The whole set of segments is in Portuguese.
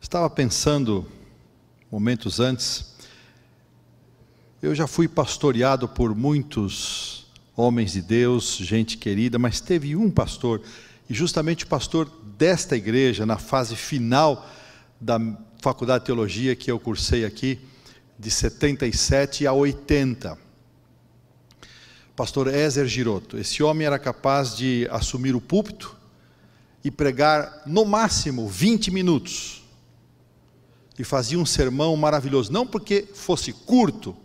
Estava pensando, momentos antes, eu já fui pastoreado por muitos homens de Deus, gente querida, mas teve um pastor, e justamente o pastor desta igreja, na fase final da faculdade de teologia que eu cursei aqui, de 77 a 80. Pastor Ézer Giroto. Esse homem era capaz de assumir o púlpito e pregar no máximo 20 minutos. E fazia um sermão maravilhoso, não porque fosse curto,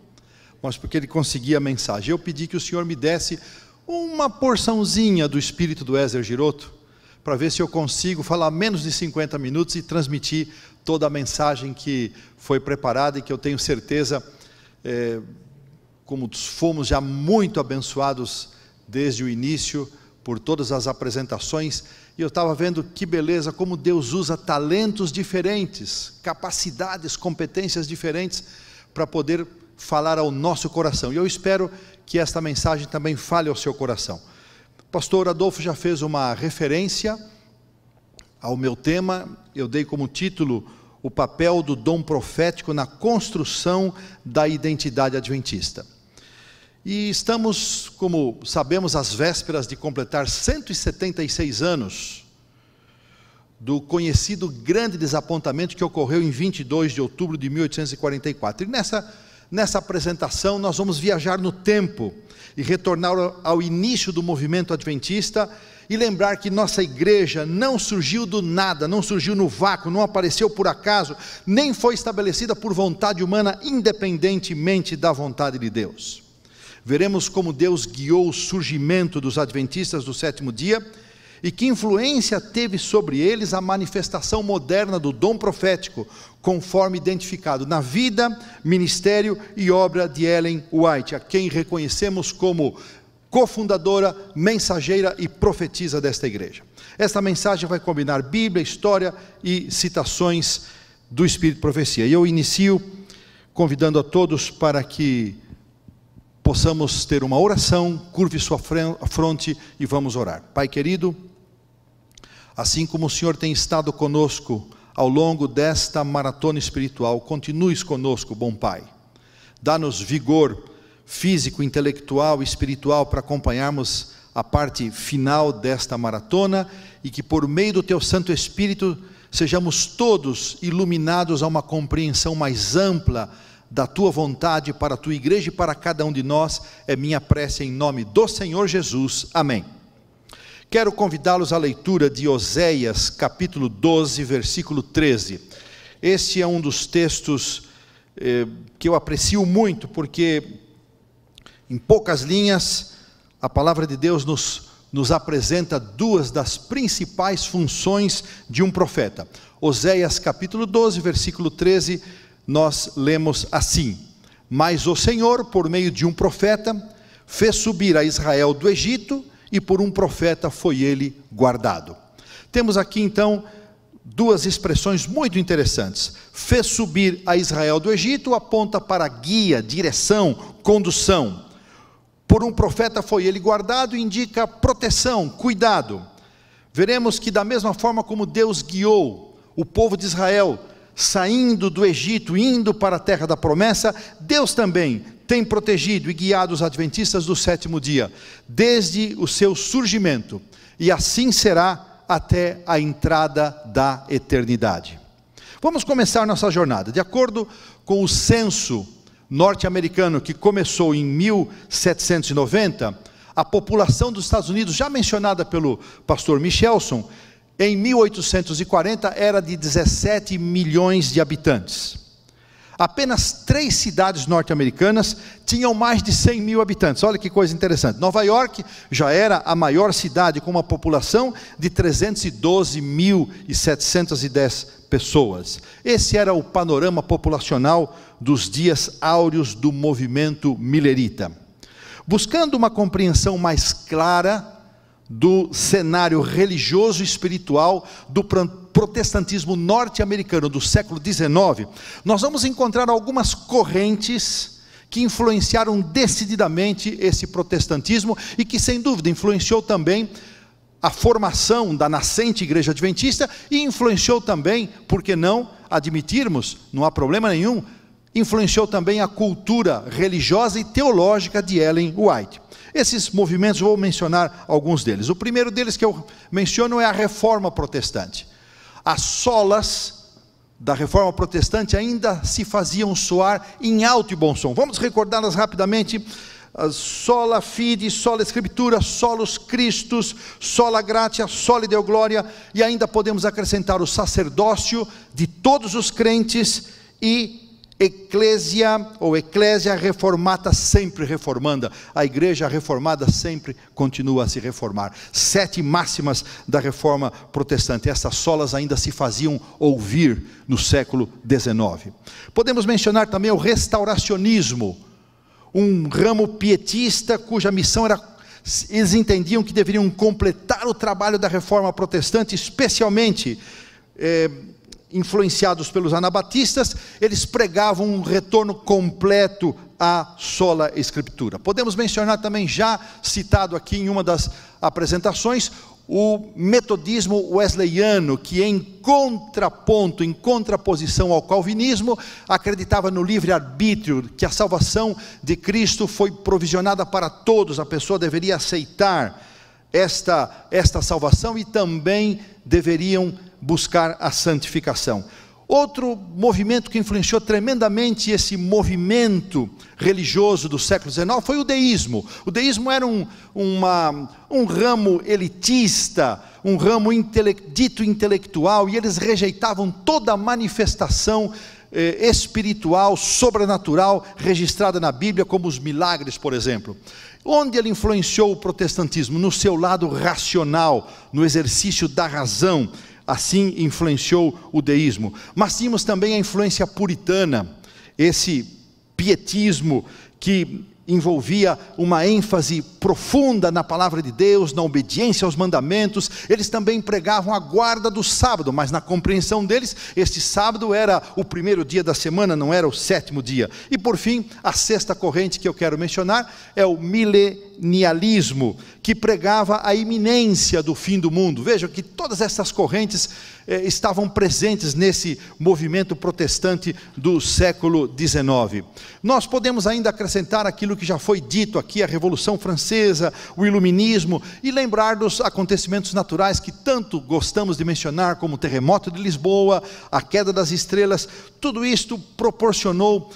mas porque ele conseguia a mensagem. Eu pedi que o Senhor me desse uma porçãozinha do espírito do Ézer Giroto, para ver se eu consigo falar menos de 50 minutos e transmitir toda a mensagem que foi preparada e que eu tenho certeza, como fomos já muito abençoados desde o início, por todas as apresentações, e eu estava vendo que beleza, como Deus usa talentos diferentes, capacidades, competências diferentes, para poder falar ao nosso coração, e eu espero que esta mensagem também fale ao seu coração. O pastor Adolfo já fez uma referência ao meu tema, eu dei como título, o papel do dom profético na construção da identidade adventista. E estamos, como sabemos, às vésperas de completar 176 anos do conhecido grande desapontamento que ocorreu em 22 de outubro de 1844. E nessa apresentação nós vamos viajar no tempo e retornar ao início do movimento adventista e lembrar que nossa igreja não surgiu do nada, não surgiu no vácuo, não apareceu por acaso, nem foi estabelecida por vontade humana, independentemente da vontade de Deus. Veremos como Deus guiou o surgimento dos adventistas do sétimo dia e que influência teve sobre eles a manifestação moderna do dom profético, conforme identificado na vida, ministério e obra de Ellen White, a quem reconhecemos como cofundadora, mensageira e profetisa desta igreja. Esta mensagem vai combinar Bíblia, história e citações do Espírito de Profecia. E eu inicio convidando a todos para que possamos ter uma oração, curve sua fronte e vamos orar. Pai querido, assim como o Senhor tem estado conosco ao longo desta maratona espiritual, continues conosco, bom Pai. Dá-nos vigor físico, intelectual e espiritual para acompanharmos a parte final desta maratona e que por meio do Teu Santo Espírito sejamos todos iluminados a uma compreensão mais ampla da Tua vontade para a Tua igreja e para cada um de nós, é minha prece em nome do Senhor Jesus, amém. Quero convidá-los à leitura de Oséias, capítulo 12, versículo 13, este é um dos textos que eu aprecio muito, porque em poucas linhas, a palavra de Deus nos apresenta duas das principais funções de um profeta. Oséias capítulo 12, versículo 13, nós lemos assim: mas o Senhor, por meio de um profeta, fez subir a Israel do Egito, e por um profeta foi ele guardado. Temos aqui então duas expressões muito interessantes. Fez subir a Israel do Egito, aponta para guia, direção, condução. Por um profeta foi ele guardado, indica proteção, cuidado. Veremos que da mesma forma como Deus guiou o povo de Israel, saindo do Egito, indo para a terra da promessa, Deus também tem protegido e guiado os adventistas do sétimo dia, desde o seu surgimento, e assim será até a entrada da eternidade. Vamos começar nossa jornada. De acordo com o censo norte-americano, que começou em 1790, a população dos Estados Unidos, já mencionada pelo pastor Michelson, em 1840 era de 17 milhões de habitantes. Apenas 3 cidades norte-americanas tinham mais de 100 mil habitantes. Olha que coisa interessante. Nova York já era a maior cidade, com uma população de 312.710 pessoas. Esse era o panorama populacional dos dias áureos do movimento millerita. Buscando uma compreensão mais clara do cenário religioso e espiritual do protestantismo norte-americano do século XIX, nós vamos encontrar algumas correntes que influenciaram decididamente esse protestantismo e que sem dúvida influenciou também a formação da nascente igreja adventista e influenciou também, por que não admitirmos, não há problema nenhum, influenciou também a cultura religiosa e teológica de Ellen White. Esses movimentos, vou mencionar alguns deles. O primeiro deles que eu menciono é a Reforma Protestante. As solas da Reforma Protestante ainda se faziam soar em alto e bom som. Vamos recordá-las rapidamente. Sola fide, sola escritura, solus Christus, sola gratia, soli Deo gloria, e ainda podemos acrescentar o sacerdócio de todos os crentes e eclésia, ou eclésia reformata, sempre reformanda. A igreja reformada sempre continua a se reformar. 7 máximas da Reforma Protestante. Essas solas ainda se faziam ouvir no século XIX. Podemos mencionar também o restauracionismo, um ramo pietista cuja missão era, eles entendiam que deveriam completar o trabalho da Reforma Protestante, especialmente influenciados pelos anabatistas. Eles pregavam um retorno completo à sola escritura. Podemos mencionar também, já citado aqui em uma das apresentações, o metodismo wesleyano, que em contraponto, em contraposição ao calvinismo, acreditava no livre-arbítrio, que a salvação de Cristo foi provisionada para todos, a pessoa deveria aceitar esta salvação e também deveriam buscar a santificação. Outro movimento que influenciou tremendamente esse movimento religioso do século XIX foi o deísmo. O deísmo era um ramo elitista, um ramo dito intelectual, e eles rejeitavam toda manifestação espiritual, sobrenatural, registrada na Bíblia, como os milagres, por exemplo. Onde ele influenciou o protestantismo? No seu lado racional, no exercício da razão. Assim influenciou o deísmo. Mas tínhamos também a influência puritana, esse pietismo que envolvia uma ênfase profunda na palavra de Deus, na obediência aos mandamentos. Eles também pregavam a guarda do sábado, mas na compreensão deles, este sábado era o primeiro dia da semana, não era o 7º dia. E por fim, a 6ª corrente que eu quero mencionar é o milenialismo, que pregava a iminência do fim do mundo. Vejam que todas essas correntes estavam presentes nesse movimento protestante do século XIX. Nós podemos ainda acrescentar aquilo que já foi dito aqui, a Revolução Francesa, o Iluminismo, e lembrar dos acontecimentos naturais que tanto gostamos de mencionar, como o terremoto de Lisboa, a queda das estrelas. Tudo isto proporcionou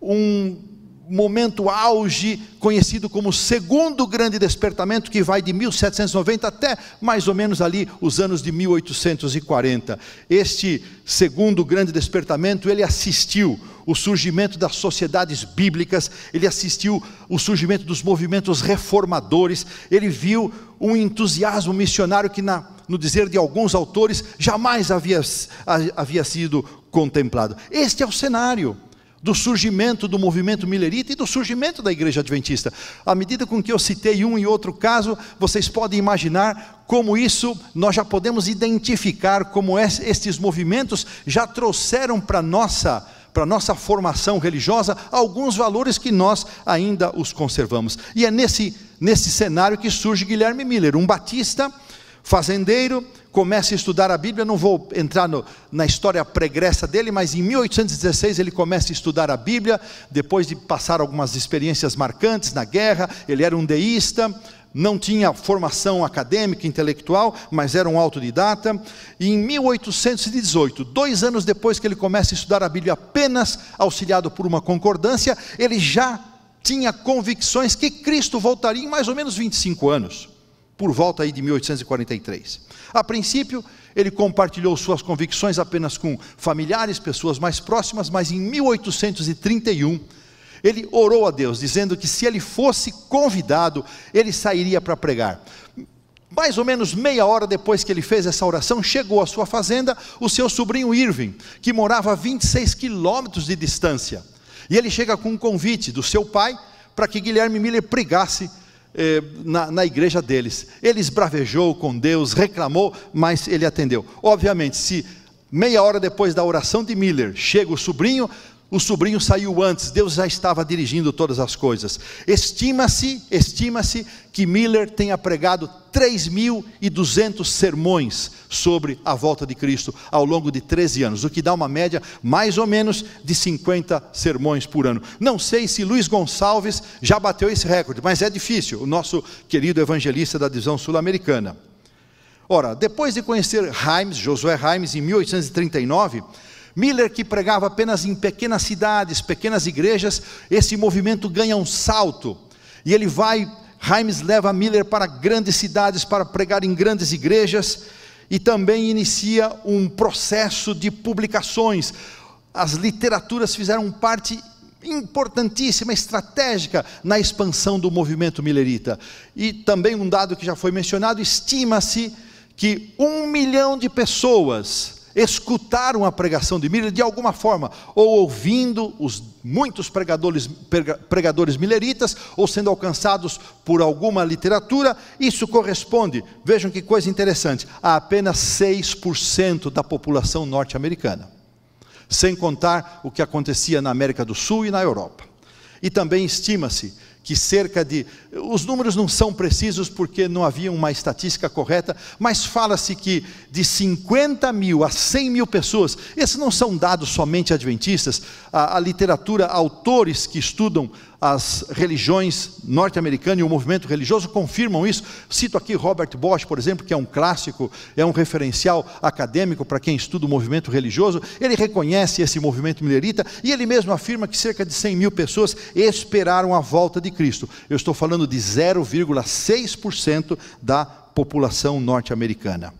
um momento auge, conhecido como o segundo grande despertamento, que vai de 1790 até mais ou menos ali os anos de 1840. Este segundo grande despertamento, ele assistiu o surgimento das sociedades bíblicas, ele assistiu o surgimento dos movimentos reformadores, ele viu um entusiasmo missionário que, no dizer de alguns autores, jamais havia sido contemplado. Este é o cenário do surgimento do movimento milerita e do surgimento da igreja adventista. À medida com que eu citei um e outro caso, vocês podem imaginar como isso nós já podemos identificar, como estes movimentos já trouxeram para nossa formação religiosa alguns valores que nós ainda os conservamos. E é nesse cenário que surge Guilherme Miller, um batista, fazendeiro, começa a estudar a Bíblia. Não vou entrar na história pregressa dele, mas em 1816 ele começa a estudar a Bíblia, depois de passar algumas experiências marcantes na guerra. Ele era um deísta, não tinha formação acadêmica, intelectual, mas era um autodidata. E em 1818, 2 anos depois que ele começa a estudar a Bíblia, apenas auxiliado por uma concordância, ele já tinha convicções que Cristo voltaria em mais ou menos 25 anos, por volta aí de 1843. A princípio, ele compartilhou suas convicções apenas com familiares, pessoas mais próximas, mas em 1831, ele orou a Deus, dizendo que se ele fosse convidado, ele sairia para pregar. Mais ou menos meia hora depois que ele fez essa oração, chegou à sua fazenda o seu sobrinho Irving, que morava a 26 quilômetros de distância. E ele chega com um convite do seu pai, para que Guilherme Miller pregasse na igreja deles. Ele esbravejou com Deus, reclamou, mas ele atendeu. Obviamente, se meia hora depois da oração de Miller chega o sobrinho, o sobrinho saiu antes, Deus já estava dirigindo todas as coisas. Estima-se que Miller tenha pregado 3.200 sermões sobre a volta de Cristo ao longo de 13 anos, o que dá uma média mais ou menos de 50 sermões por ano. Não sei se Luiz Gonçalves já bateu esse recorde, mas é difícil, o nosso querido evangelista da divisão sul-americana. Ora, depois de conhecer Josué Himes em 1839, Miller, que pregava apenas em pequenas cidades, pequenas igrejas, esse movimento ganha um salto, e Himes leva Miller para grandes cidades, para pregar em grandes igrejas, e também inicia um processo de publicações. As literaturas fizeram parte importantíssima, estratégica, na expansão do movimento millerita. E também um dado que já foi mencionado, estima-se que 1 milhão de pessoas escutaram a pregação de Miller de alguma forma, ou ouvindo os muitos pregadores milleritas, ou sendo alcançados por alguma literatura. Isso corresponde, vejam que coisa interessante, a apenas 6% da população norte-americana, sem contar o que acontecia na América do Sul e na Europa. E também estima-se que os números não são precisos porque não havia uma estatística correta, mas fala-se que de 50 mil a 100 mil pessoas, esses não são dados somente adventistas, a literatura, autores que estudam as religiões norte-americanas e o movimento religioso confirmam isso. Cito aqui Robert Bosch, por exemplo, que é um clássico, é um referencial acadêmico para quem estuda o movimento religioso. Ele reconhece esse movimento millerita e ele mesmo afirma que cerca de 100 mil pessoas esperaram a volta de Cristo. Eu estou falando de 0,6% da população norte-americana.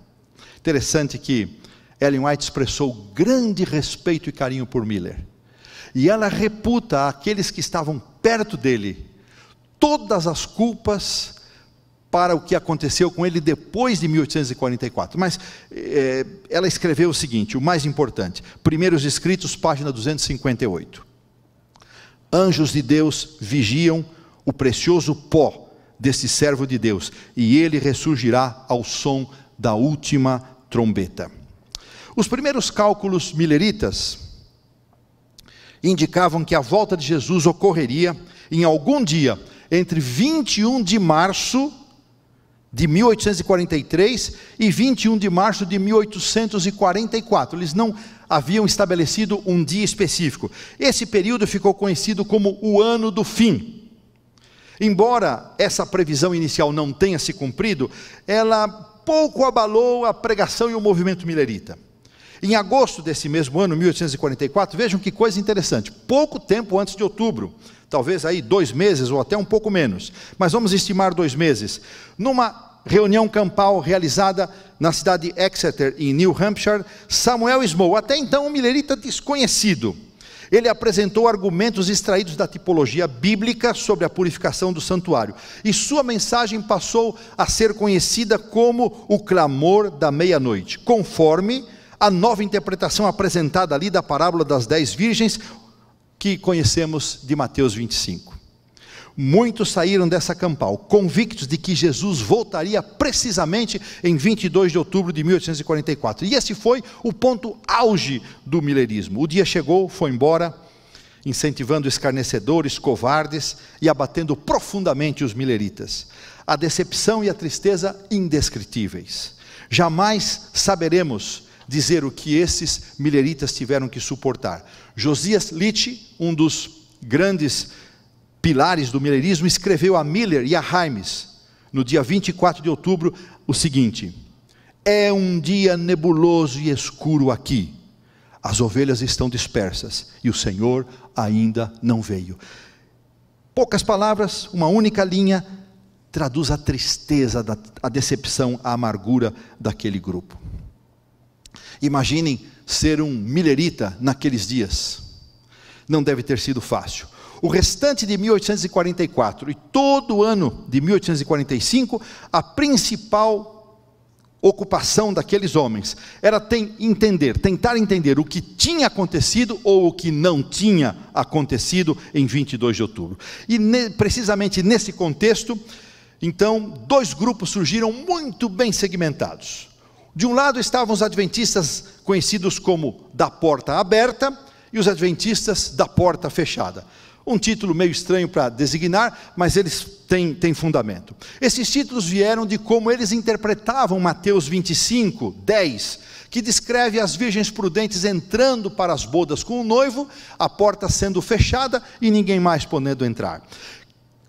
Interessante que Ellen White expressou grande respeito e carinho por Miller, e ela reputa àqueles que estavam perto dele todas as culpas para o que aconteceu com ele depois de 1844. Mas ela escreveu o seguinte, o mais importante, Primeiros Escritos, página 258. Anjos de Deus vigiam o precioso pó desse servo de Deus, e ele ressurgirá ao som da última trombeta. Os primeiros cálculos milleritas indicavam que a volta de Jesus ocorreria em algum dia entre 21 de março de 1843 e 21 de março de 1844. Eles não haviam estabelecido um dia específico. Esse período ficou conhecido como o ano do fim. Embora essa previsão inicial não tenha se cumprido, ela pouco abalou a pregação e o movimento millerita. Em agosto desse mesmo ano, 1844, vejam que coisa interessante, pouco tempo antes de outubro, talvez aí 2 meses ou até um pouco menos, mas vamos estimar 2 meses, numa reunião campal realizada na cidade de Exeter, em New Hampshire, Samuel Smoll, até então um millerita desconhecido, ele apresentou argumentos extraídos da tipologia bíblica sobre a purificação do santuário, e sua mensagem passou a ser conhecida como o clamor da meia-noite, conforme a nova interpretação apresentada ali da parábola das 10 virgens, que conhecemos de Mateus 25. Muitos saíram dessa campal, convictos de que Jesus voltaria precisamente em 22 de outubro de 1844. E esse foi o ponto auge do millerismo. O dia chegou, foi embora, incentivando escarnecedores, covardes e abatendo profundamente os milleritas. A decepção e a tristeza indescritíveis. Jamais saberemos dizer o que esses milleritas tiveram que suportar. Josias Litch, um dos grandes pilares do millerismo, escreveu a Miller e a Himes, no dia 24 de outubro, o seguinte: é um dia nebuloso e escuro aqui, as ovelhas estão dispersas, e o Senhor ainda não veio. Poucas palavras, uma única linha, traduz a tristeza, a decepção, a amargura daquele grupo. Imaginem ser um millerita naqueles dias, não deve ter sido fácil. O restante de 1844 e todo o ano de 1845, a principal ocupação daqueles homens era tentar entender o que tinha acontecido ou o que não tinha acontecido em 22 de outubro. E precisamente nesse contexto, então, 2 grupos surgiram muito bem segmentados. De um lado estavam os adventistas conhecidos como da porta aberta, e os adventistas da porta fechada. Um título meio estranho para designar, mas eles têm fundamento. Esses títulos vieram de como eles interpretavam Mateus 25, 10, que descreve as virgens prudentes entrando para as bodas com o noivo, a porta sendo fechada e ninguém mais podendo entrar.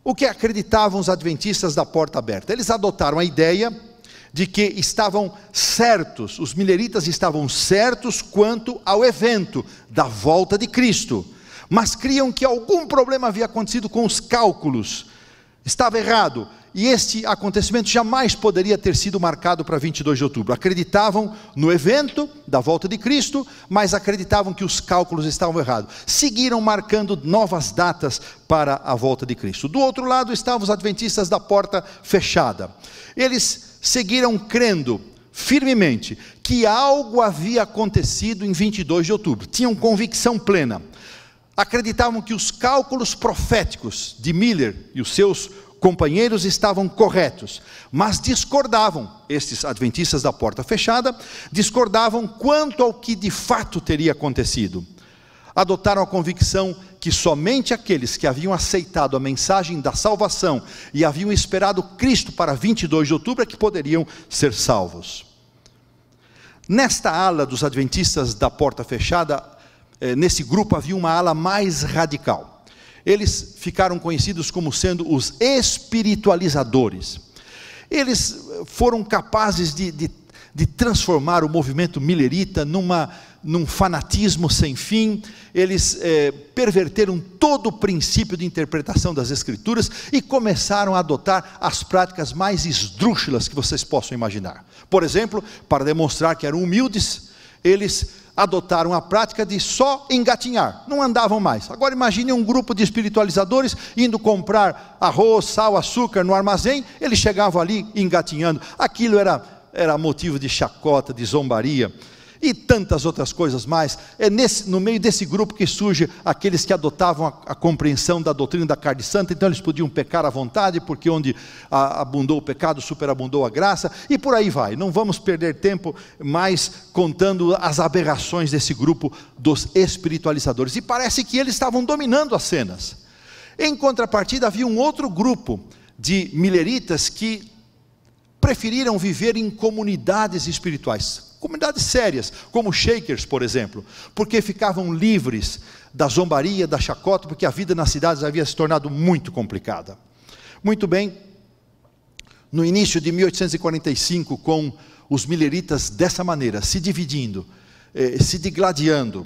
O que acreditavam os adventistas da porta aberta? Eles adotaram a ideia de que estavam certos, os mileritas estavam certos quanto ao evento da volta de Cristo, mas criam que algum problema havia acontecido com os cálculos, estava errado, e este acontecimento jamais poderia ter sido marcado para 22 de outubro. Acreditavam no evento da volta de Cristo, mas acreditavam que os cálculos estavam errados. Seguiram marcando novas datas para a volta de Cristo. Do outro lado estavam os adventistas da porta fechada. Eles seguiram crendo firmemente que algo havia acontecido em 22 de outubro. Tinham convicção plena. Acreditavam que os cálculos proféticos de Miller e os seus companheiros estavam corretos, mas discordavam, estes adventistas da porta fechada, discordavam quanto ao que de fato teria acontecido. Adotaram a convicção que somente aqueles que haviam aceitado a mensagem da salvação e haviam esperado Cristo para 22 de outubro é que poderiam ser salvos. Nesta ala dos adventistas da porta fechada, nesse grupo havia uma ala mais radical. Eles ficaram conhecidos como sendo os espiritualizadores. Eles foram capazes de transformar o movimento millerita num fanatismo sem fim. Eles perverteram todo o princípio de interpretação das Escrituras e começaram a adotar as práticas mais esdrúxulas que vocês possam imaginar. Por exemplo, para demonstrar que eram humildes, eles adotaram a prática de só engatinhar, não andavam mais. Agora imagine um grupo de espiritualizadores indo comprar arroz, sal, açúcar no armazém, eles chegavam ali engatinhando. Aquilo era motivo de chacota, de zombaria e tantas outras coisas mais. É no meio desse grupo que surge aqueles que adotavam a compreensão da doutrina da carne santa. Então eles podiam pecar à vontade, porque onde abundou o pecado, superabundou a graça, e por aí vai. Não vamos perder tempo mais contando as aberrações desse grupo dos espiritualizadores, e parece que eles estavam dominando as cenas. Em contrapartida, havia um outro grupo de milleritas que preferiram viver em comunidades espirituais, comunidades sérias, como Shakers, por exemplo, porque ficavam livres da zombaria, da chacota, porque a vida nas cidades havia se tornado muito complicada. Muito bem, no início de 1845, com os milleritas dessa maneira, se dividindo, se digladiando,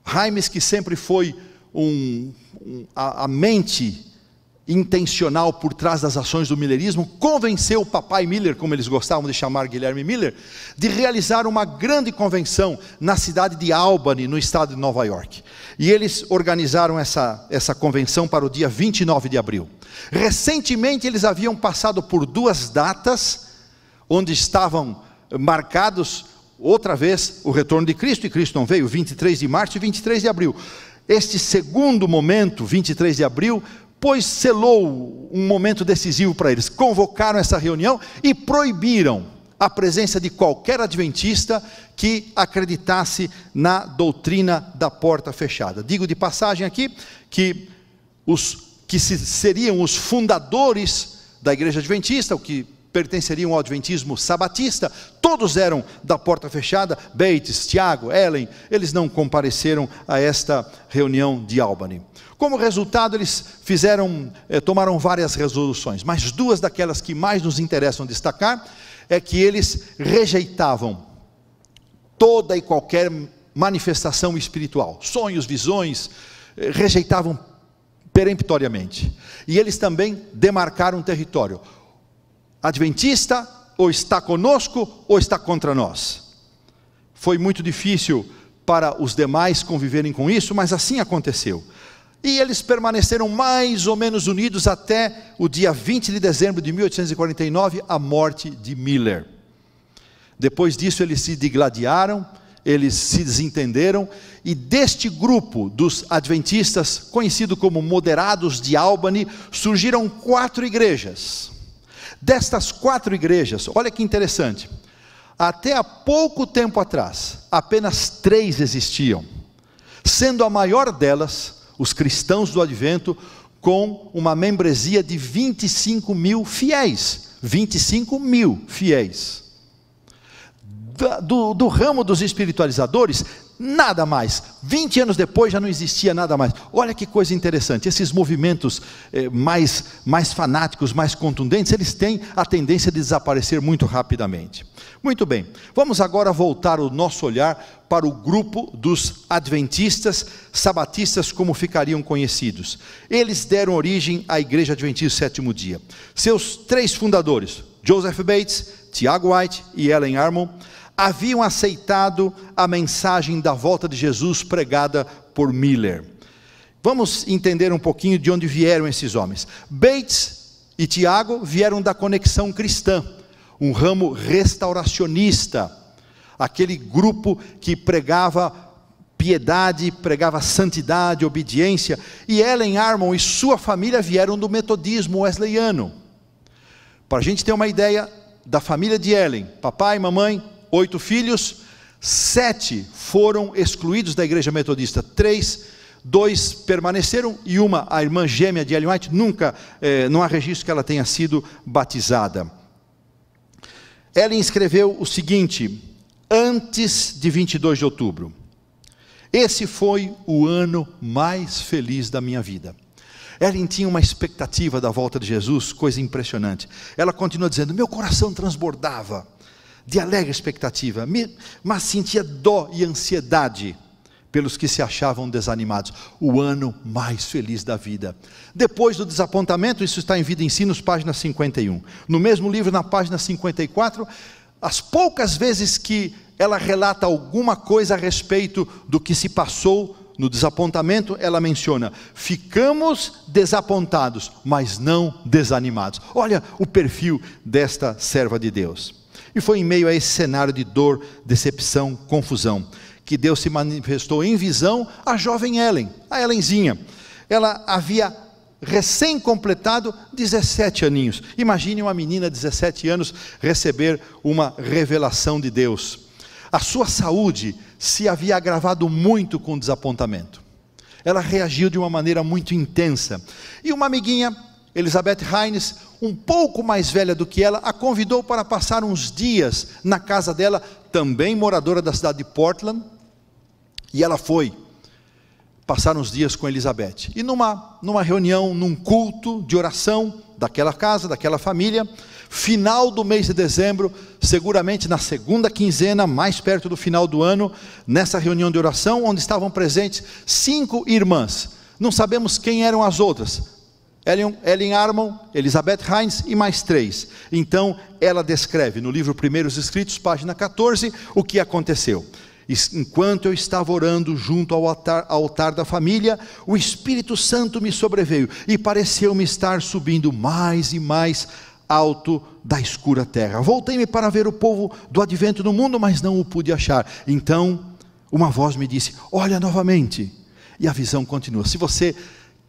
Hymes, que sempre foi a mente intencional por trás das ações do millerismo, convenceu o papai Miller, como eles gostavam de chamar Guilherme Miller, de realizar uma grande convenção na cidade de Albany, no estado de Nova York. E eles organizaram essa convenção para o dia 29 de abril. Recentemente eles haviam passado por duas datas, onde estavam marcados outra vez o retorno de Cristo, e Cristo não veio, 23 de março e 23 de abril. Este segundo momento, 23 de abril, pois selou um momento decisivo para eles. Convocaram essa reunião e proibiram a presença de qualquer adventista que acreditasse na doutrina da porta fechada. Digo de passagem aqui que seriam os fundadores da igreja adventista, o que pertenceriam ao adventismo sabatista, todos eram da porta fechada. Bates, Tiago, Ellen, eles não compareceram a esta reunião de Albany. Como resultado, eles tomaram várias resoluções, mas duas daquelas que mais nos interessam destacar, é que eles rejeitavam toda e qualquer manifestação espiritual, sonhos, visões, rejeitavam peremptoriamente. E eles também demarcaram um território: adventista ou está conosco ou está contra nós. Foi muito difícil para os demais conviverem com isso, mas assim aconteceu. E eles permaneceram mais ou menos unidos até o dia 20 de dezembro de 1849, a morte de Miller. Depois disso eles se digladiaram, eles se desentenderam, e deste grupo dos adventistas, conhecido como moderados de Albany, surgiram 4 igrejas. Destas 4 igrejas, olha que interessante, até há pouco tempo atrás, apenas 3 existiam. sendo a maior delas os cristãos do Advento, com uma membresia de 25 mil fiéis. 25 mil fiéis. Do ramo dos espiritualizadores, nada mais. 20 anos depois já não existia nada mais. Olha que coisa interessante, esses movimentos mais fanáticos, mais contundentes, eles têm a tendência de desaparecer muito rapidamente. Muito bem, vamos agora voltar o nosso olhar para o grupo dos adventistas, sabatistas, como ficariam conhecidos. Eles deram origem à Igreja Adventista do Sétimo Dia. Seus 3 fundadores, Joseph Bates, Tiago White e Ellen Armour, haviam aceitado a mensagem da volta de Jesus pregada por Miller. Vamos entender um pouquinho de onde vieram esses homens. Bates e Tiago vieram da Conexão Cristã, um ramo restauracionista, aquele grupo que pregava piedade, pregava santidade, obediência. E Ellen Armour e sua família vieram do metodismo wesleyano. Para a gente ter uma ideia da família de Ellen, papai, mamãe, 8 filhos, 7 foram excluídos da igreja metodista, 2 permaneceram, e a irmã gêmea de Ellen White, não há registro que ela tenha sido batizada. Ellen escreveu o seguinte, antes de 22 de outubro, esse foi o ano mais feliz da minha vida. Ellen tinha uma expectativa da volta de Jesus, coisa impressionante. Ela continua dizendo, meu coração transbordava de alegre expectativa, mas sentia dó e ansiedade pelos que se achavam desanimados. O ano mais feliz da vida. Depois do desapontamento, isso está em Vida e Ensinos, página 51. No mesmo livro, na página 54, as poucas vezes que ela relata alguma coisa a respeito do que se passou no desapontamento, ela menciona, ficamos desapontados, mas não desanimados. Olha o perfil desta serva de Deus. E foi em meio a esse cenário de dor, decepção, confusão, que Deus se manifestou em visão à jovem Ellen, a Ellenzinha. Ela havia recém-completado 17 aninhos. Imagine uma menina de 17 anos receber uma revelação de Deus. A sua saúde se havia agravado muito com o desapontamento. Ela reagiu de uma maneira muito intensa. E uma amiguinha, Elizabeth Hines, um pouco mais velha do que ela, a convidou para passar uns dias na casa dela, também moradora da cidade de Portland, e ela foi passar uns dias com Elizabeth. E numa reunião, num culto de oração daquela casa, daquela família, final do mês de dezembro, seguramente na segunda quinzena, mais perto do final do ano, nessa reunião de oração, onde estavam presentes 5 irmãs, não sabemos quem eram as outras, Ellen Armour, Elizabeth Hines e mais 3. Então ela descreve no livro Primeiros Escritos, página 14, o que aconteceu. Enquanto eu estava orando junto ao altar da família, o Espírito Santo me sobreveio e pareceu-me estar subindo mais e mais alto da escura terra. Voltei-me para ver o povo do advento no mundo, mas não o pude achar. Então uma voz me disse, olha novamente. E a visão continua. Se você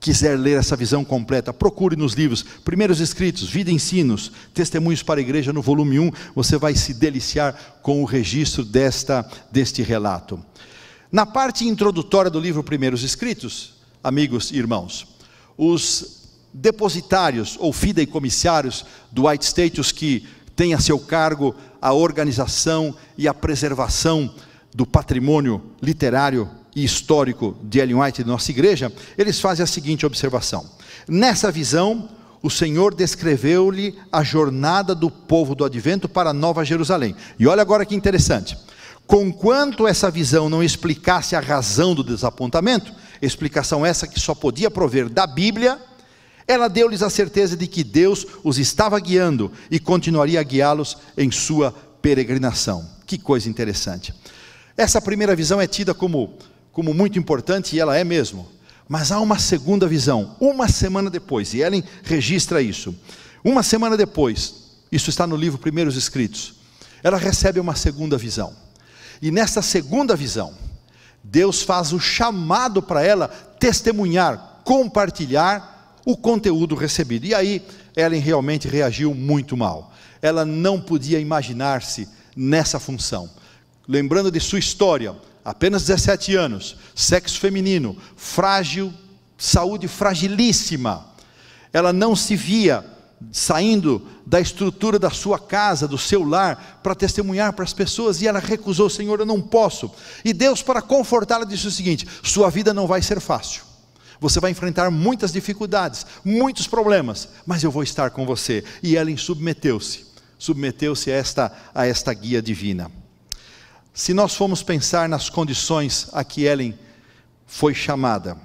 quiser ler essa visão completa, procure nos livros Primeiros Escritos, Vida e Ensinos, Testemunhos para a Igreja, no volume 1, você vai se deliciar com o registro deste relato. Na parte introdutória do livro Primeiros Escritos, amigos e irmãos, os depositários ou fideicomissários do White Status, que tem a seu cargo a organização e a preservação do patrimônio literário e histórico de Ellen White e de nossa igreja, eles fazem a seguinte observação. Nessa visão, o Senhor descreveu-lhe a jornada do povo do advento para a Nova Jerusalém. E olha agora que interessante. Conquanto essa visão não explicasse a razão do desapontamento, explicação essa que só podia prover da Bíblia, ela deu-lhes a certeza de que Deus os estava guiando e continuaria a guiá-los em sua peregrinação. Que coisa interessante. Essa primeira visão é tida como muito importante, e ela é mesmo. Mas há uma segunda visão, uma semana depois, e Ellen registra isso. Uma semana depois, isso está no livro Primeiros Escritos, ela recebe uma segunda visão. E nessa segunda visão, Deus faz o chamado para ela testemunhar, compartilhar o conteúdo recebido. E aí, Ellen realmente reagiu muito mal. Ela não podia imaginar-se nessa função. Lembrando de sua história, apenas 17 anos, sexo feminino, frágil, saúde fragilíssima. Ela não se via saindo da estrutura da sua casa, do seu lar, para testemunhar para as pessoas, e ela recusou: Senhor, eu não posso. E Deus, para confortá-la, disse o seguinte: sua vida não vai ser fácil, você vai enfrentar muitas dificuldades, muitos problemas, mas eu vou estar com você. E Ellen submeteu-se a esta guia divina. Se nós formos pensar nas condições a que Ellen foi chamada,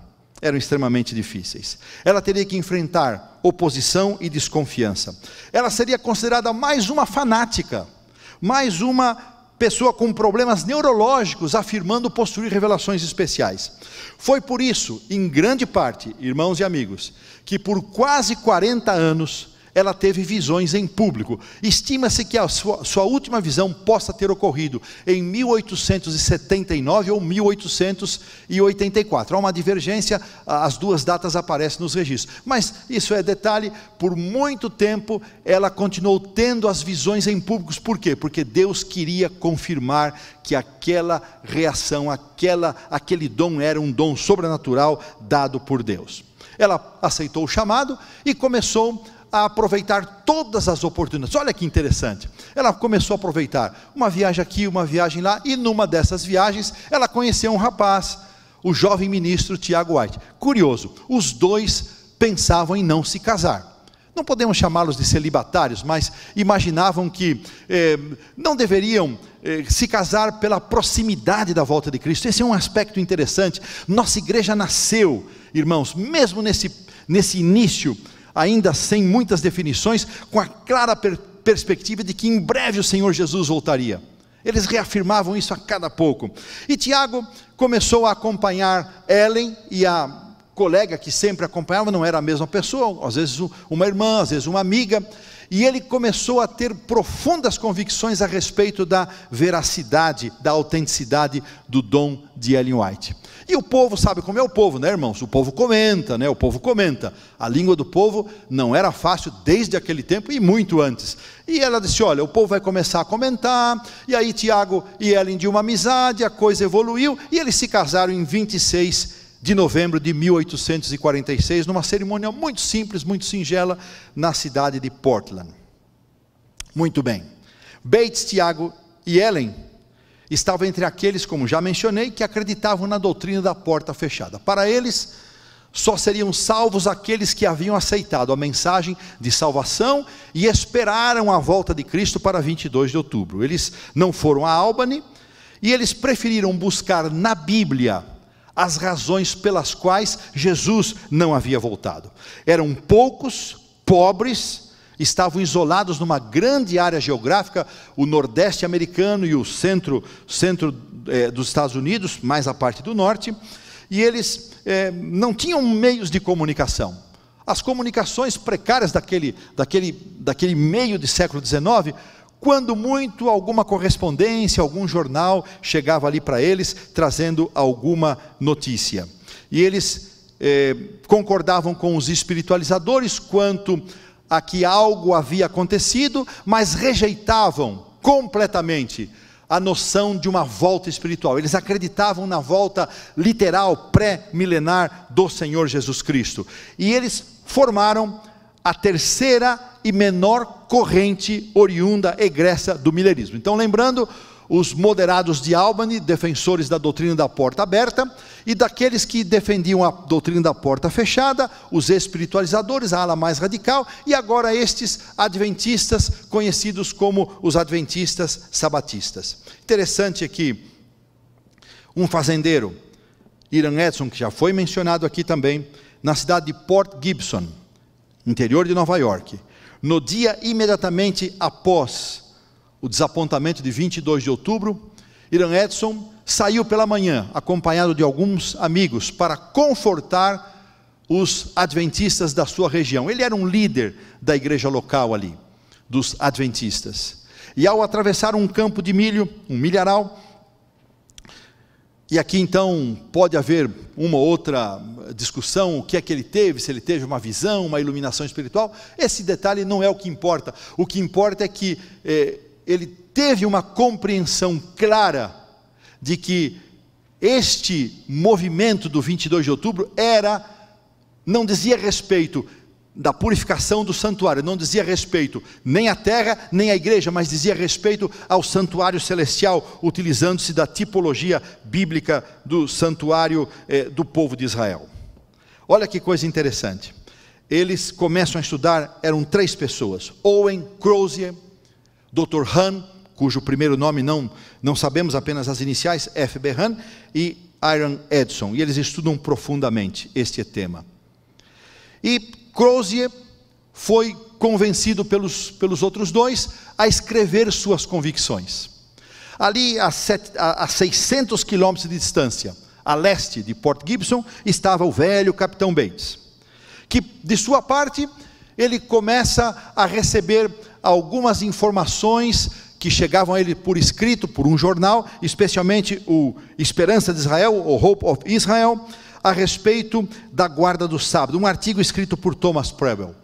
eram extremamente difíceis. Ela teria que enfrentar oposição e desconfiança. Ela seria considerada mais uma fanática, mais uma pessoa com problemas neurológicos, afirmando possuir revelações especiais. Foi por isso, em grande parte, irmãos e amigos, que por quase 40 anos ela teve visões em público. Estima-se que a sua última visão possa ter ocorrido em 1879 ou 1884. Há uma divergência, as duas datas aparecem nos registros, mas isso é detalhe. Por muito tempo ela continuou tendo as visões em públicos. Por quê? Porque Deus queria confirmar que aquela reação, aquele dom era um dom sobrenatural dado por Deus. Ela aceitou o chamado e começou a aproveitar todas as oportunidades. Olha que interessante, ela começou a aproveitar uma viagem aqui, uma viagem lá, e numa dessas viagens, ela conheceu um rapaz, o jovem ministro Tiago White. Curioso, os dois pensavam em não se casar. Não podemos chamá-los de celibatários, mas imaginavam que não deveriam se casar pela proximidade da volta de Cristo. Esse é um aspecto interessante. Nossa igreja nasceu, irmãos, mesmo nesse início, ainda sem muitas definições, com a clara perspectiva de que em breve o Senhor Jesus voltaria. Eles reafirmavam isso a cada pouco. E Tiago começou a acompanhar Ellen, e a colega que sempre acompanhava não era a mesma pessoa, às vezes uma irmã, às vezes uma amiga, e ele começou a ter profundas convicções a respeito da veracidade, da autenticidade do dom de Ellen White. E o povo, sabe como é o povo, né, irmãos? O povo comenta, né? O povo comenta. A língua do povo não era fácil desde aquele tempo e muito antes. E ela disse: olha, o povo vai começar a comentar. E aí Tiago e Ellen, de uma amizade, a coisa evoluiu, e eles se casaram em 26 de novembro de 1846, numa cerimônia muito simples, muito singela, na cidade de Portland. Muito bem. Bates, Tiago e Ellen estavam entre aqueles, como já mencionei, que acreditavam na doutrina da porta fechada. Para eles, só seriam salvos aqueles que haviam aceitado a mensagem de salvação e esperaram a volta de Cristo para 22 de outubro. Eles não foram a Albany, e eles preferiram buscar na Bíblia as razões pelas quais Jesus não havia voltado. Eram poucos, pobres, estavam isolados numa grande área geográfica, o nordeste americano e o centro dos Estados Unidos, mais a parte do norte, e eles não tinham meios de comunicação. As comunicações precárias daquele meio de século XIX, quando muito, alguma correspondência, algum jornal chegava ali para eles, trazendo alguma notícia. E eles concordavam com os espiritualizadores quanto a que algo havia acontecido, mas rejeitavam completamente a noção de uma volta espiritual. Eles acreditavam na volta literal, pré-milenar do Senhor Jesus Cristo. E eles formaram a terceira e menor corrente oriunda egressa do milenismo. Então, lembrando, os moderados de Albany, defensores da doutrina da porta aberta, e daqueles que defendiam a doutrina da porta fechada, os espiritualizadores, a ala mais radical, e agora estes adventistas, conhecidos como os adventistas sabatistas. Interessante aqui, um fazendeiro, Hiram Edson, que já foi mencionado aqui também, na cidade de Port Gibson, interior de Nova York, no dia imediatamente após o desapontamento de 22 de outubro, Hiram Edson saiu pela manhã, acompanhado de alguns amigos, para confortar os adventistas da sua região. Ele era um líder da igreja local ali, dos adventistas. E ao atravessar um campo de milho, um milharal, e aqui então pode haver uma ou outra discussão, o que é que ele teve, se ele teve uma visão, uma iluminação espiritual. Esse detalhe não é o que importa. O que importa é que ele teve uma compreensão clara de que este movimento do 22 de outubro não dizia respeito da purificação do santuário, não dizia respeito nem à terra, nem à igreja, mas dizia respeito ao santuário celestial, utilizando-se da tipologia bíblica do santuário do povo de Israel. Olha que coisa interessante. Eles começam a estudar, eram 3 pessoas, Owen, Crozier, Dr. Hahn, cujo primeiro nome não sabemos, apenas as iniciais, F.B. Hahn, e Aaron Edson, e eles estudam profundamente este tema. E Crozier foi convencido pelos outros 2 a escrever suas convicções. Ali a 600 quilômetros de distância, a leste de Port Gibson, estava o velho capitão Bates, que de sua parte, ele começa a receber algumas informações que chegavam a ele por escrito, por um jornal, especialmente o Esperança de Israel, o Hope of Israel, a respeito da guarda do sábado, um artigo escrito por Thomas Preble,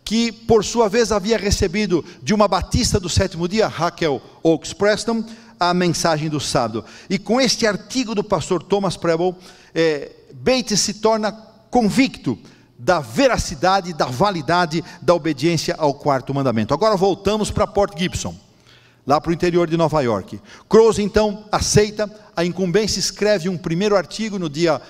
que por sua vez havia recebido de uma batista do 7º dia, Raquel Oakes Preston, a mensagem do sábado. E com este artigo do pastor Thomas Preble, Bates se torna convicto da veracidade, da validade da obediência ao 4º mandamento. Agora voltamos para Port Gibson, lá para o interior de Nova York. Crozier então aceita a incumbência, escreve um primeiro artigo no dia,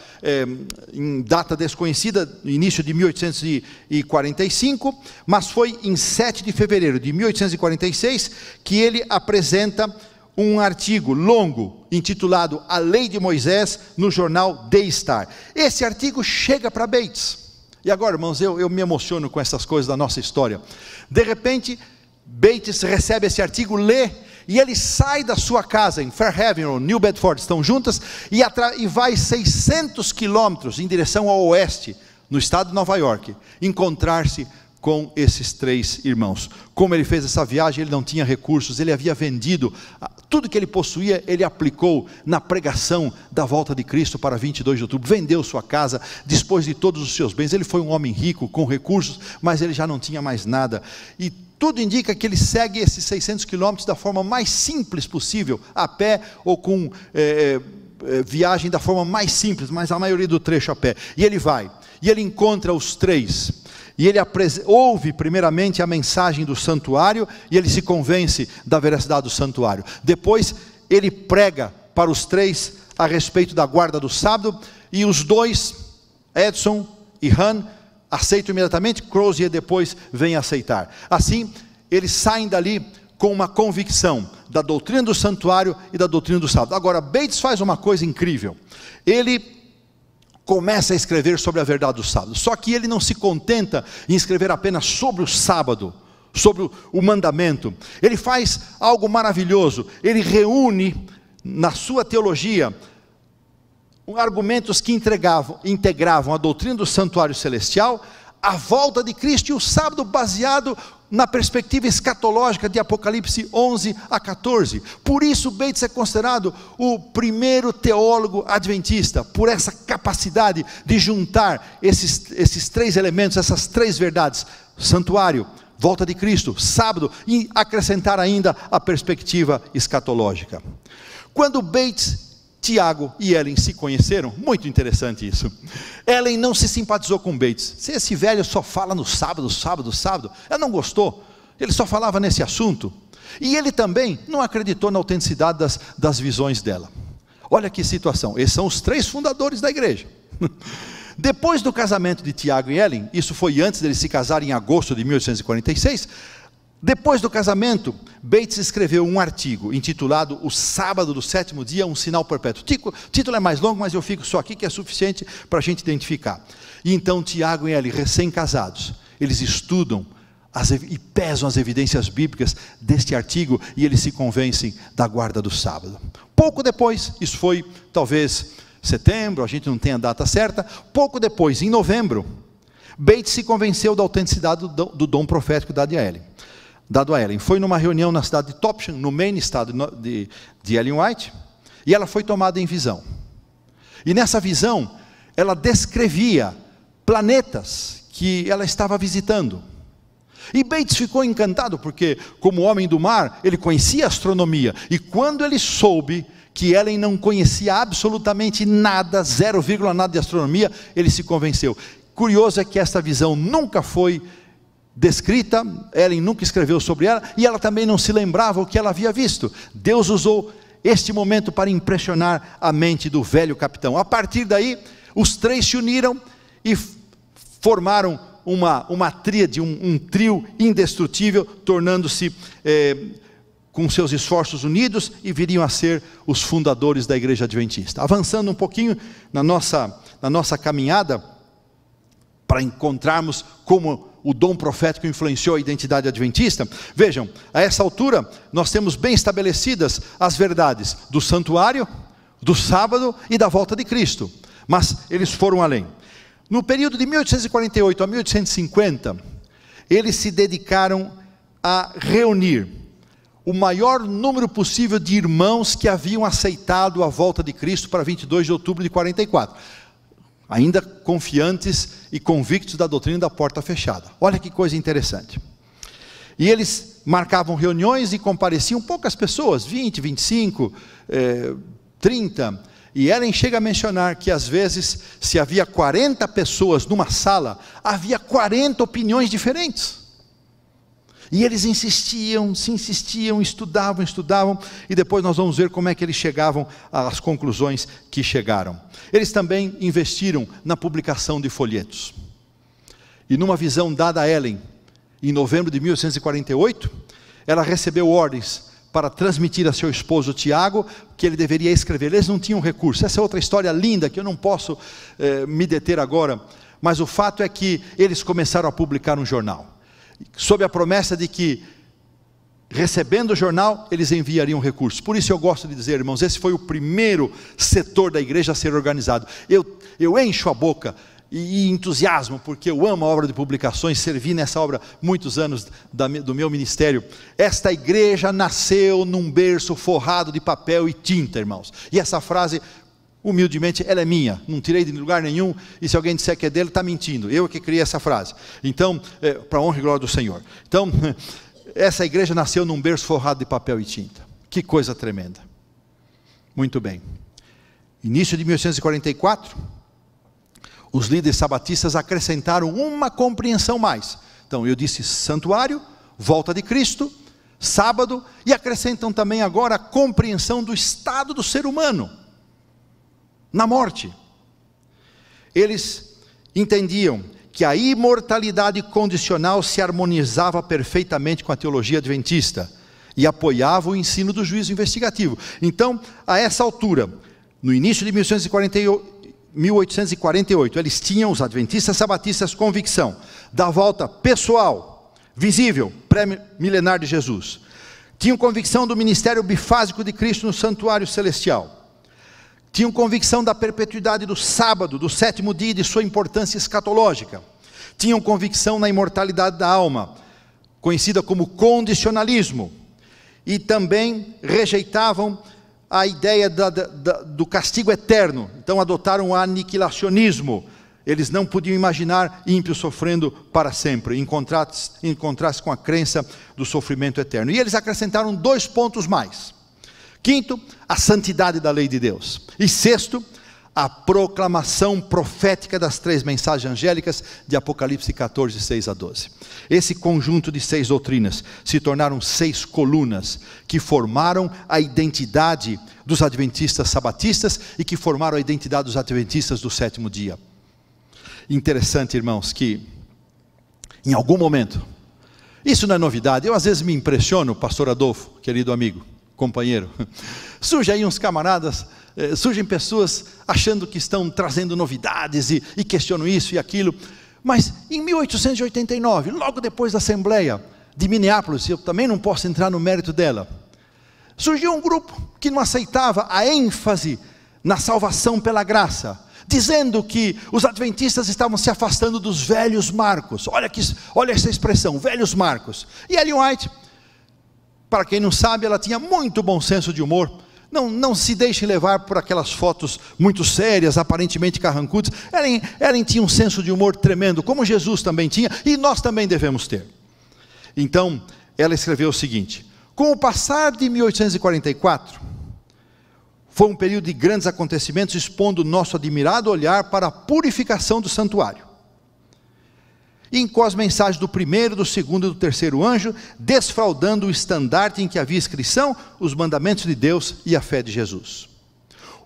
em data desconhecida, no início de 1845, mas foi em 7 de fevereiro de 1846 que ele apresenta um artigo longo, intitulado A Lei de Moisés, no jornal The Star. Esse artigo chega para Bates. E agora, irmãos, eu me emociono com essas coisas da nossa história. De repente, Bates recebe esse artigo, lê, e ele sai da sua casa em Fairhaven, ou New Bedford, estão juntas, e vai 600 quilômetros em direção ao oeste, no estado de Nova York, encontrar-se com esses 3 irmãos. Como ele fez essa viagem, ele não tinha recursos, ele havia vendido tudo que ele possuía, ele aplicou na pregação da volta de Cristo para 22 de outubro, vendeu sua casa, dispôs de todos os seus bens. Ele foi um homem rico, com recursos, mas ele já não tinha mais nada, e tudo indica que ele segue esses 600 quilômetros da forma mais simples possível, a pé ou com viagem da forma mais simples, mas a maioria do trecho a pé. E ele vai, e ele encontra os 3, e ele ouve primeiramente a mensagem do santuário, e ele se convence da veracidade do santuário. Depois ele prega para os 3 a respeito da guarda do sábado, e os 2, Edson e Hahn, aceitam imediatamente. Crozier depois vem aceitar. Assim, eles saem dali com uma convicção da doutrina do santuário e da doutrina do sábado. Agora, Bates faz uma coisa incrível. Ele começa a escrever sobre a verdade do sábado, só que ele não se contenta em escrever apenas sobre o sábado, sobre o mandamento. Ele faz algo maravilhoso. Ele reúne na sua teologia argumentos que integravam a doutrina do santuário celestial, a volta de Cristo e o sábado, baseado na perspectiva escatológica de Apocalipse 11 a 14. Por isso Bates é considerado o primeiro teólogo adventista, por essa capacidade de juntar esses 3 elementos, essas 3 verdades: santuário, volta de Cristo, sábado, e acrescentar ainda a perspectiva escatológica. Quando Bates, Tiago e Ellen se conheceram, muito interessante isso, Ellen não se simpatizou com Bates. Se esse velho só fala no sábado, ela não gostou, ele só falava nesse assunto, e ele também não acreditou na autenticidade das visões dela. Olha que situação, esses são os 3 fundadores da igreja. Depois do casamento de Tiago e Ellen, isso foi antes deles se casarem em agosto de 1846, depois do casamento, Bates escreveu um artigo intitulado O Sábado do 7º Dia, um Sinal Perpétuo. O título é mais longo, mas eu fico só aqui, que é suficiente para a gente identificar. E então Tiago e Ellen, recém-casados, eles estudam e pesam as evidências bíblicas deste artigo, e eles se convencem da guarda do sábado. Pouco depois, isso foi talvez setembro, a gente não tem a data certa, pouco depois, em novembro, Bates se convenceu da autenticidade do dom profético dado a Ellen. Foi numa reunião na cidade de Topsham, no Maine, estado de Ellen White, e ela foi tomada em visão. E nessa visão, ela descrevia planetas que ela estava visitando. E Bates ficou encantado, porque como homem do mar, ele conhecia a astronomia, e quando ele soube que Ellen não conhecia absolutamente nada, 0, nada de astronomia, ele se convenceu. Curioso é que esta visão nunca foi descrita, Ellen nunca escreveu sobre ela, e ela também não se lembrava o que ela havia visto. Deus usou este momento para impressionar a mente do velho capitão. A partir daí, os três se uniram e formaram uma tríade, um trio indestrutível, tornando-se, com seus esforços unidos, e viriam a ser os fundadores da Igreja Adventista. Avançando um pouquinho na nossa caminhada, para encontrarmos como o dom profético influenciou a identidade adventista. Vejam, a essa altura, nós temos bem estabelecidas as verdades do santuário, do sábado e da volta de Cristo. Mas eles foram além. No período de 1848 a 1850, eles se dedicaram a reunir o maior número possível de irmãos que haviam aceitado a volta de Cristo para 22 de outubro de 44. Ainda confiantes e convictos da doutrina da porta fechada. Olha que coisa interessante. E eles marcavam reuniões e compareciam poucas pessoas, 20, 25, 30. E Ellen chega a mencionar que às vezes, se havia 40 pessoas numa sala, havia 40 opiniões diferentes. E eles insistiam, estudavam, e depois nós vamos ver como é que eles chegavam às conclusões que chegaram. Eles também investiram na publicação de folhetos. E numa visão dada a Ellen, em novembro de 1848, ela recebeu ordens para transmitir a seu esposo Tiago, que ele deveria escrever. Eles não tinham recurso. Essa é outra história linda, que eu não posso me deter agora, mas o fato é que eles começaram a publicar um jornal, sob a promessa de que, recebendo o jornal, eles enviariam recursos. Por isso eu gosto de dizer, irmãos, esse foi o primeiro setor da igreja a ser organizado. Eu encho a boca e entusiasmo, porque eu amo a obra de publicações, servi nessa obra muitos anos do meu ministério. Esta igreja nasceu num berço forrado de papel e tinta, irmãos. E essa frase, humildemente, ela é minha, não tirei de lugar nenhum, e se alguém disser que é dele, está mentindo. Eu que criei essa frase. Então, para a honra e glória do Senhor. Então, essa igreja nasceu num berço forrado de papel e tinta. Que coisa tremenda. Muito bem. Início de 1844, os líderes sabatistas acrescentaram uma compreensão mais. Então, eu disse santuário, volta de Cristo, sábado, e acrescentam também agora a compreensão do estado do ser humano na morte. Eles entendiam que a imortalidade condicional se harmonizava perfeitamente com a teologia adventista e apoiava o ensino do juízo investigativo. Então, a essa altura, no início de 1848, eles tinham, os adventistas sabatistas, convicção da volta pessoal, visível, pré-milenar de Jesus. Tinham convicção do ministério bifásico de Cristo no santuário celestial. Tinham convicção da perpetuidade do sábado, do sétimo dia, e de sua importância escatológica. Tinham convicção na imortalidade da alma, conhecida como condicionalismo. E também rejeitavam a ideia do castigo eterno. Então adotaram o aniquilacionismo. Eles não podiam imaginar ímpios sofrendo para sempre, em contraste com a crença do sofrimento eterno. E eles acrescentaram 2 pontos mais. Quinto, a santidade da lei de Deus. E sexto, a proclamação profética das 3 mensagens angélicas de Apocalipse 14, 6 a 12. Esse conjunto de 6 doutrinas se tornaram 6 colunas que formaram a identidade dos adventistas sabatistas e que formaram a identidade dos adventistas do sétimo dia. Interessante, irmãos, que em algum momento, isso não é novidade, eu às vezes me impressiono, pastor Adolfo, querido amigo, companheiro, surgem aí uns camaradas, surgem pessoas achando que estão trazendo novidades e questionam isso e aquilo, mas em 1889, logo depois da Assembleia de Minneapolis, eu também não posso entrar no mérito dela, surgiu um grupo que não aceitava a ênfase na salvação pela graça, dizendo que os adventistas estavam se afastando dos velhos marcos. Olha essa expressão, velhos marcos. E Ellen White, para quem não sabe, ela tinha muito bom senso de humor. Não se deixem levar por aquelas fotos muito sérias, aparentemente carrancudas. Ellen tinha um senso de humor tremendo, como Jesus também tinha, e nós também devemos ter. Então, ela escreveu o seguinte: com o passar de 1844, Foi um período de grandes acontecimentos, expondo nosso admirado olhar para a purificação do santuário. E com as mensagens do primeiro, do segundo e do terceiro anjo, desfraldando o estandarte em que havia inscrição, os mandamentos de Deus e a fé de Jesus.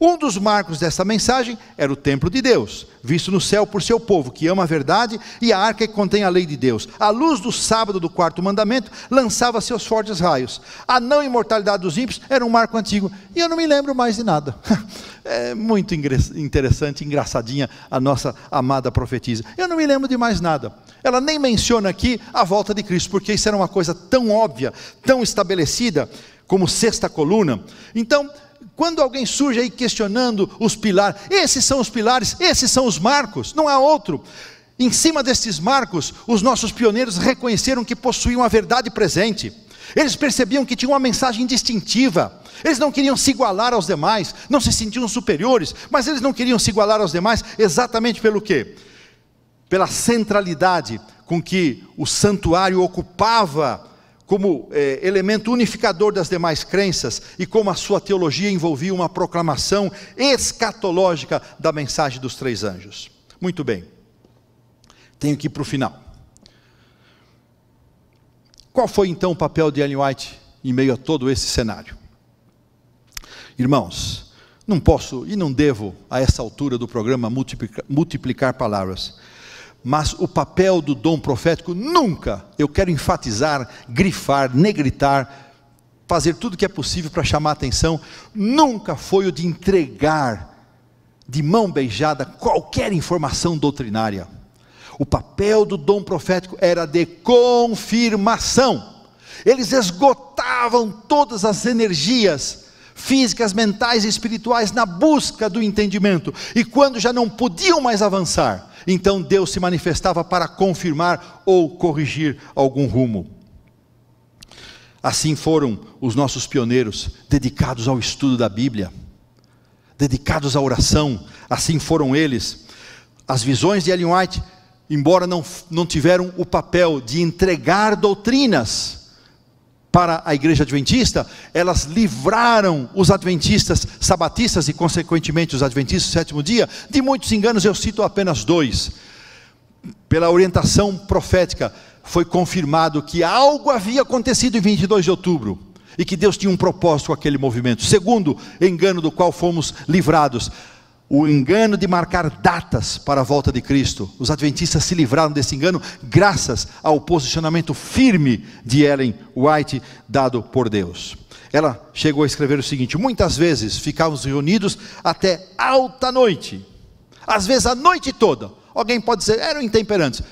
Um dos marcos dessa mensagem era o templo de Deus, visto no céu por seu povo, que ama a verdade, e a arca que contém a lei de Deus. A luz do sábado do quarto mandamento lançava seus fortes raios. A não imortalidade dos ímpios era um marco antigo, e eu não me lembro mais de nada. É muito interessante, engraçadinha a nossa amada profetisa. Eu não me lembro de mais nada. Ela nem menciona aqui a volta de Cristo, porque isso era uma coisa tão óbvia, tão estabelecida, como sexta coluna. Então, quando alguém surge aí questionando os pilares, esses são os pilares, esses são os marcos, não há outro. Em cima destes marcos, os nossos pioneiros reconheceram que possuíam a verdade presente. Eles percebiam que tinham uma mensagem distintiva. Eles não queriam se igualar aos demais, não se sentiam superiores, mas eles não queriam se igualar aos demais exatamente pelo quê? Pela centralidade com que o santuário ocupava como elemento unificador das demais crenças, e como a sua teologia envolvia uma proclamação escatológica da mensagem dos três anjos. Muito bem, tenho que ir para o final. Qual foi então o papel de Ellen White em meio a todo esse cenário? Irmãos, não posso e não devo a essa altura do programa multiplicar palavras, mas o papel do dom profético nunca, eu quero enfatizar, grifar, negritar, fazer tudo o que é possível para chamar a atenção, nunca foi o de entregar de mão beijada qualquer informação doutrinária. O papel do dom profético era de confirmação. Eles esgotavam todas as energias físicas, mentais e espirituais na busca do entendimento, e quando já não podiam mais avançar, então Deus se manifestava para confirmar ou corrigir algum rumo. Assim foram os nossos pioneiros, dedicados ao estudo da Bíblia, dedicados à oração. Assim foram eles. As visões de Ellen White, embora não tiveram o papel de entregar doutrinas para a igreja adventista, elas livraram os adventistas sabatistas e consequentemente os adventistas do sétimo dia de muitos enganos. Eu cito apenas dois. Pela orientação profética foi confirmado que algo havia acontecido em 22 de outubro e que Deus tinha um propósito com aquele movimento. Segundo engano do qual fomos livrados, o engano de marcar datas para a volta de Cristo. Os adventistas se livraram desse engano graças ao posicionamento firme de Ellen White dado por Deus. Ela chegou a escrever o seguinte: muitas vezes ficávamos reunidos até alta noite, às vezes a noite toda. Alguém pode dizer, eram intemperantes.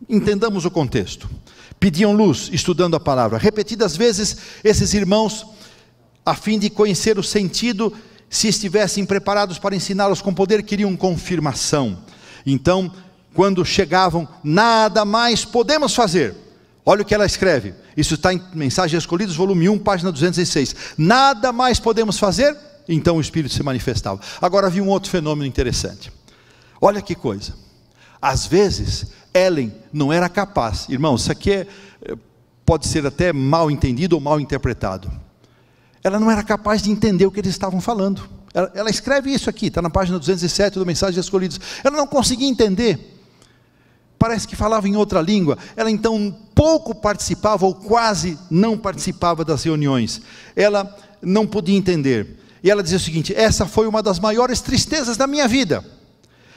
Entendamos o contexto. Pediam luz estudando a palavra. Repetidas vezes esses irmãos, a fim de conhecer o sentido, se estivessem preparados para ensiná-los com poder, queriam confirmação. Então, quando chegavam, nada mais podemos fazer. Olha o que ela escreve, isso está em Mensagens Escolhidas, volume 1, página 206. Nada mais podemos fazer, então o Espírito se manifestava. Agora havia um outro fenômeno interessante. Olha que coisa, às vezes Ellen não era capaz, irmãos, isso aqui pode ser até mal entendido ou mal interpretado. Ela não era capaz de entender o que eles estavam falando. Ela escreve isso aqui, está na página 207 do Mensagens Escolhidas. Ela não conseguia entender. Parece que falava em outra língua. Ela então pouco participava ou quase não participava das reuniões. Ela não podia entender. E ela dizia o seguinte: essa foi uma das maiores tristezas da minha vida.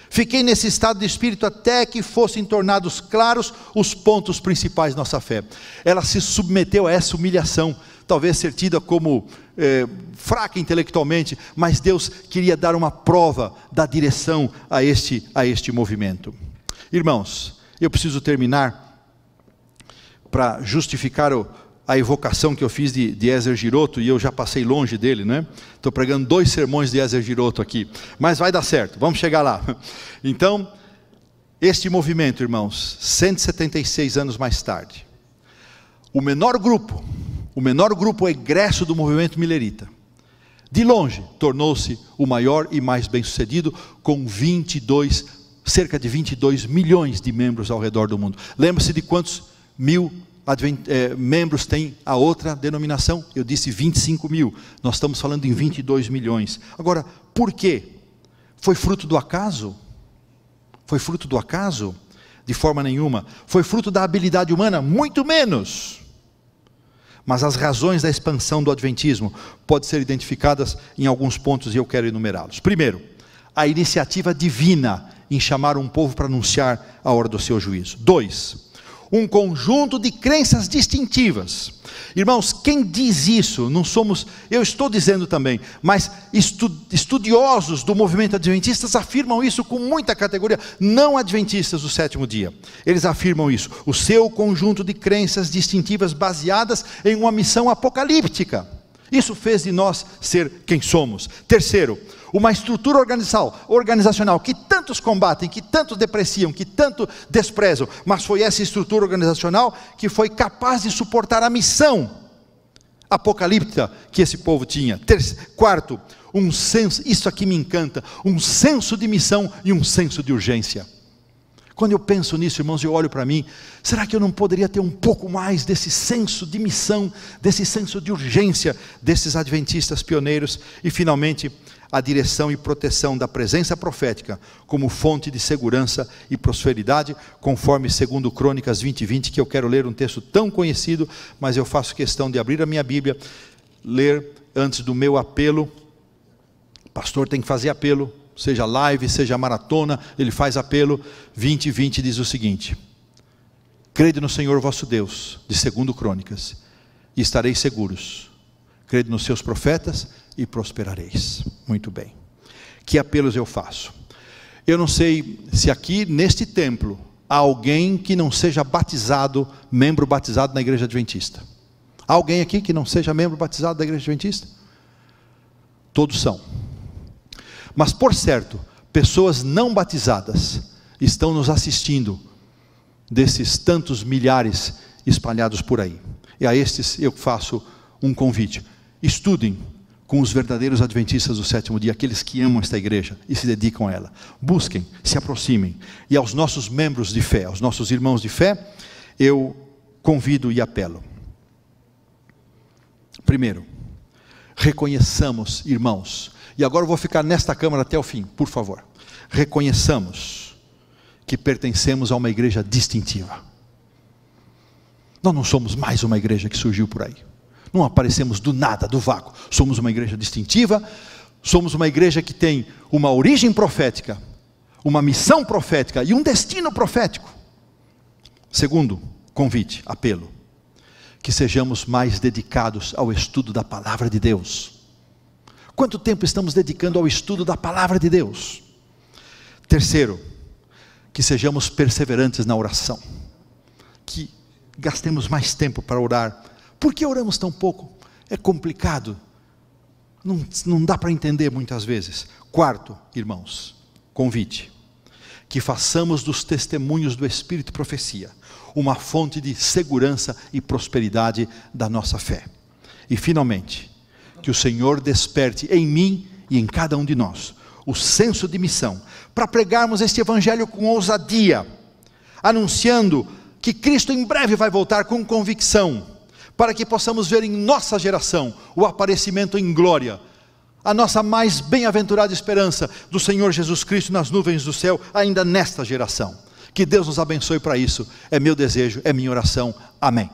Fiquei nesse estado de espírito até que fossem tornados claros os pontos principais da nossa fé. Ela se submeteu a essa humilhação, talvez ser tida como fraca intelectualmente, mas Deus queria dar uma prova da direção a este movimento. Irmãos, eu preciso terminar para justificar a evocação que eu fiz de Ezer Giroto, e eu já passei longe dele, né? Estou pregando 2 sermões de Ezer Giroto aqui, mas vai dar certo, vamos chegar lá. Então, este movimento, irmãos, 176 anos mais tarde, o menor grupo egresso do movimento milerita, de longe, tornou-se o maior e mais bem sucedido, com cerca de 22 milhões de membros ao redor do mundo. Lembre-se de quantos membros tem a outra denominação? Eu disse 25 mil, nós estamos falando em 22 milhões. Agora, por quê? Foi fruto do acaso? Foi fruto do acaso? De forma nenhuma. Foi fruto da habilidade humana? Muito menos. Mas as razões da expansão do adventismo podem ser identificadas em alguns pontos e eu quero enumerá-los. Primeiro, a iniciativa divina em chamar um povo para anunciar a hora do seu juízo. 2, um conjunto de crenças distintivas. Irmãos, quem diz isso, não somos, eu estou dizendo também, mas estudiosos do movimento adventistas afirmam isso com muita categoria, não adventistas do sétimo dia, eles afirmam isso, o seu conjunto de crenças distintivas baseadas em uma missão apocalíptica. Isso fez de nós ser quem somos. Terceiro, uma estrutura organizacional que tantos combatem, que tantos depreciam, que tanto desprezam, mas foi essa estrutura organizacional que foi capaz de suportar a missão apocalíptica que esse povo tinha. Quarto, um senso, isso aqui me encanta, um senso de missão e um senso de urgência. Quando eu penso nisso, irmãos, eu olho para mim, será que eu não poderia ter um pouco mais desse senso de missão, desse senso de urgência desses adventistas pioneiros? E finalmente, a direção e proteção da presença profética como fonte de segurança e prosperidade, conforme segundo Crônicas 20:20, que eu quero ler um texto tão conhecido, mas eu faço questão de abrir a minha Bíblia, ler antes do meu apelo. O pastor tem que fazer apelo, seja live, seja maratona, ele faz apelo. 20:20 diz o seguinte: crede no Senhor vosso Deus, de segundo Crônicas, e estareis seguros, crede nos seus profetas e prosperareis. Muito bem, que apelos eu faço? Eu não sei se aqui neste templo há alguém que não seja batizado, membro batizado na igreja adventista. Há alguém aqui que não seja membro batizado da igreja adventista? Todos são. Mas por certo, pessoas não batizadas estão nos assistindo, desses tantos milhares espalhados por aí. E a estes eu faço um convite: estudem com os verdadeiros adventistas do sétimo dia, aqueles que amam esta igreja e se dedicam a ela. Busquem, se aproximem. E aos nossos membros de fé, aos nossos irmãos de fé, eu convido e apelo. Primeiro, reconheçamos, irmãos, e agora eu vou ficar nesta câmara até o fim, por favor. Reconheçamos que pertencemos a uma igreja distintiva. Nós não somos mais uma igreja que surgiu por aí. Não aparecemos do nada, do vácuo. Somos uma igreja distintiva, somos uma igreja que tem uma origem profética, uma missão profética e um destino profético. Segundo convite, apelo: que sejamos mais dedicados ao estudo da palavra de Deus. Quanto tempo estamos dedicando ao estudo da palavra de Deus? Terceiro, que sejamos perseverantes na oração, que gastemos mais tempo para orar. Por que oramos tão pouco? É complicado, não dá para entender muitas vezes. Quarto, irmãos, convite: que façamos dos testemunhos do Espírito e profecia uma fonte de segurança e prosperidade da nossa fé. E finalmente, que o Senhor desperte em mim e em cada um de nós o senso de missão, para pregarmos este evangelho com ousadia, anunciando que Cristo em breve vai voltar com convicção, para que possamos ver em nossa geração o aparecimento em glória, a nossa mais bem-aventurada esperança do Senhor Jesus Cristo nas nuvens do céu, ainda nesta geração. Que Deus nos abençoe para isso, é meu desejo, é minha oração, amém.